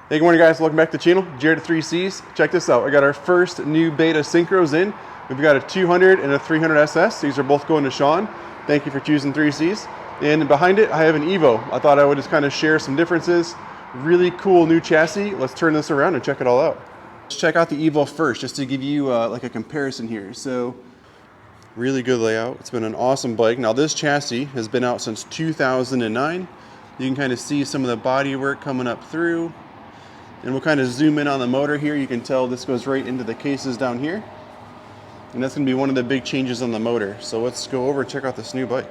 Hey, good morning guys, welcome back to the channel, Jared at 3Cs. Check this out, I got our first new Beta Synchros in. We've got a 200 and a 300 SS. These are both going to Sean. Thank you for choosing 3Cs. And behind it, I have an Evo. I thought I would just kind of share some differences. Really cool new chassis. Let's turn this around and check it all out. Let's check out the Evo first, just to give you like a comparison here. So, really good layout. It's been an awesome bike. Now this chassis has been out since 2009. You can kind of see some of the body work coming up through. And we'll kind of zoom in on the motor here. You can tell this goes right into the cases down here. And that's going to be one of the big changes on the motor. So let's go over and check out this new bike.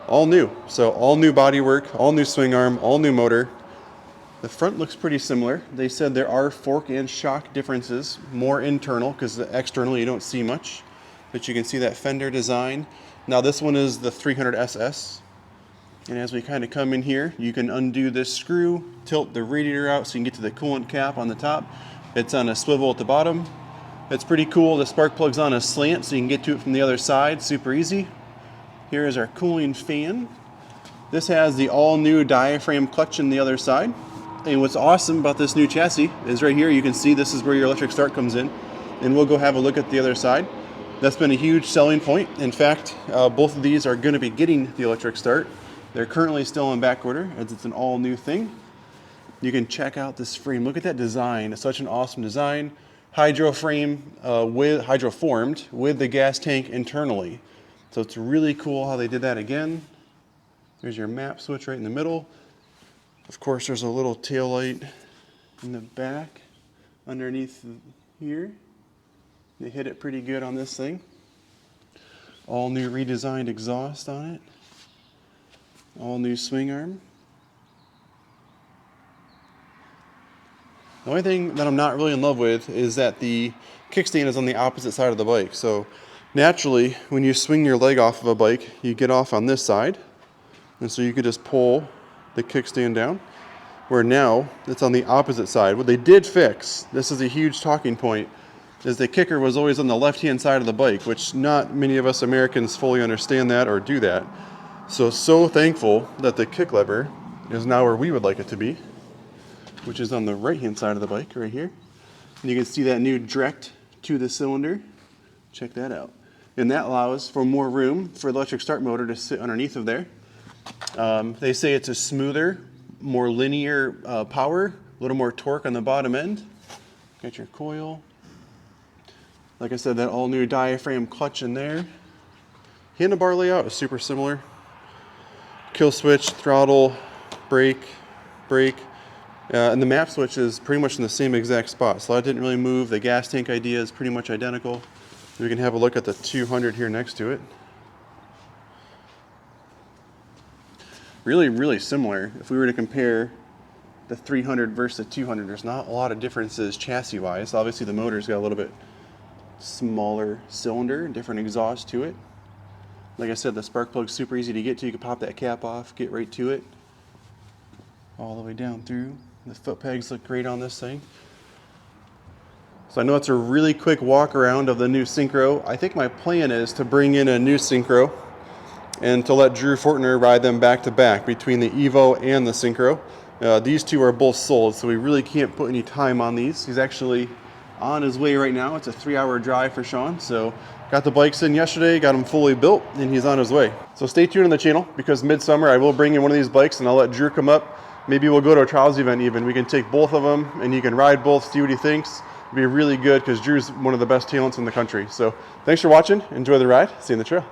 All new. So all new body work, all new swing arm, all new motor. The front looks pretty similar. They said there are fork and shock differences, more internal, because external you don't see much. But you can see that fender design. Now this one is the 300 SS. And as we kind of come in here, you can undo this screw, tilt the radiator out so you can get to the coolant cap on the top. It's on a swivel at the bottom. It's pretty cool. The spark plug's on a slant so you can get to it from the other side, super easy. Here is our cooling fan. This has the all new diaphragm clutch on the other side. And what's awesome about this new chassis is right here, you can see this is where your electric start comes in. And we'll go have a look at the other side. That's been a huge selling point. In fact, both of these are going to be getting the electric start. They're currently still in back order as it's an all new thing. You can check out this frame. Look at that design. It's such an awesome design. Hydro frame with hydroformed with the gas tank internally. So it's really cool how they did that again. There's your map switch right in the middle. Of course, there's a little tail light in the back underneath here. They hit it pretty good on this thing. All new redesigned exhaust on it. All new swing arm. The only thing that I'm not really in love with is that the kickstand is on the opposite side of the bike. So naturally, when you swing your leg off of a bike, you get off on this side. And so you could just pull the kickstand down. Where now, it's on the opposite side. What they did fix, this is a huge talking point, is the kicker was always on the left-hand side of the bike, which not many of us Americans fully understand that or do that. So thankful that the kick lever is now where we would like it to be, which is on the right-hand side of the bike right here. And you can see that new direct to the cylinder. Check that out. And that allows for more room for the electric start motor to sit underneath of there. They say it's a smoother, more linear power, a little more torque on the bottom end. Got your coil. Like I said, that all new diaphragm clutch in there. Handlebar layout is super similar. Kill switch, throttle, brake, and the map switch is pretty much in the same exact spot. So that didn't really move. The gas tank idea is pretty much identical. We can have a look at the 200 here next to it. Really, really similar. If we were to compare the 300 versus the 200, there's not a lot of differences chassis-wise. Obviously the motor's got a little bit smaller cylinder, different exhaust to it. Like I said, the spark plug's super easy to get to. You can pop that cap off, get right to it. All the way down through. The foot pegs look great on this thing. So I know it's a really quick walk around of the new Synchro. I think my plan is to bring in a new Synchro and to let Drew Forner ride them back to back between the Evo and the Synchro. These two are both sold, so we really can't put any time on these. He's actually on his way right now. It's a 3-hour drive for Sean, so got the bikes in yesterday, got them fully built, and he's on his way. So stay tuned on the channel, because midsummer I will bring in one of these bikes and I'll let Drew come up. Maybe we'll go to a trials event even. We can take both of them and he can ride both, see what he thinks. It'll be really good because Drew's one of the best talents in the country. So thanks for watching. Enjoy the ride. See you in the trail.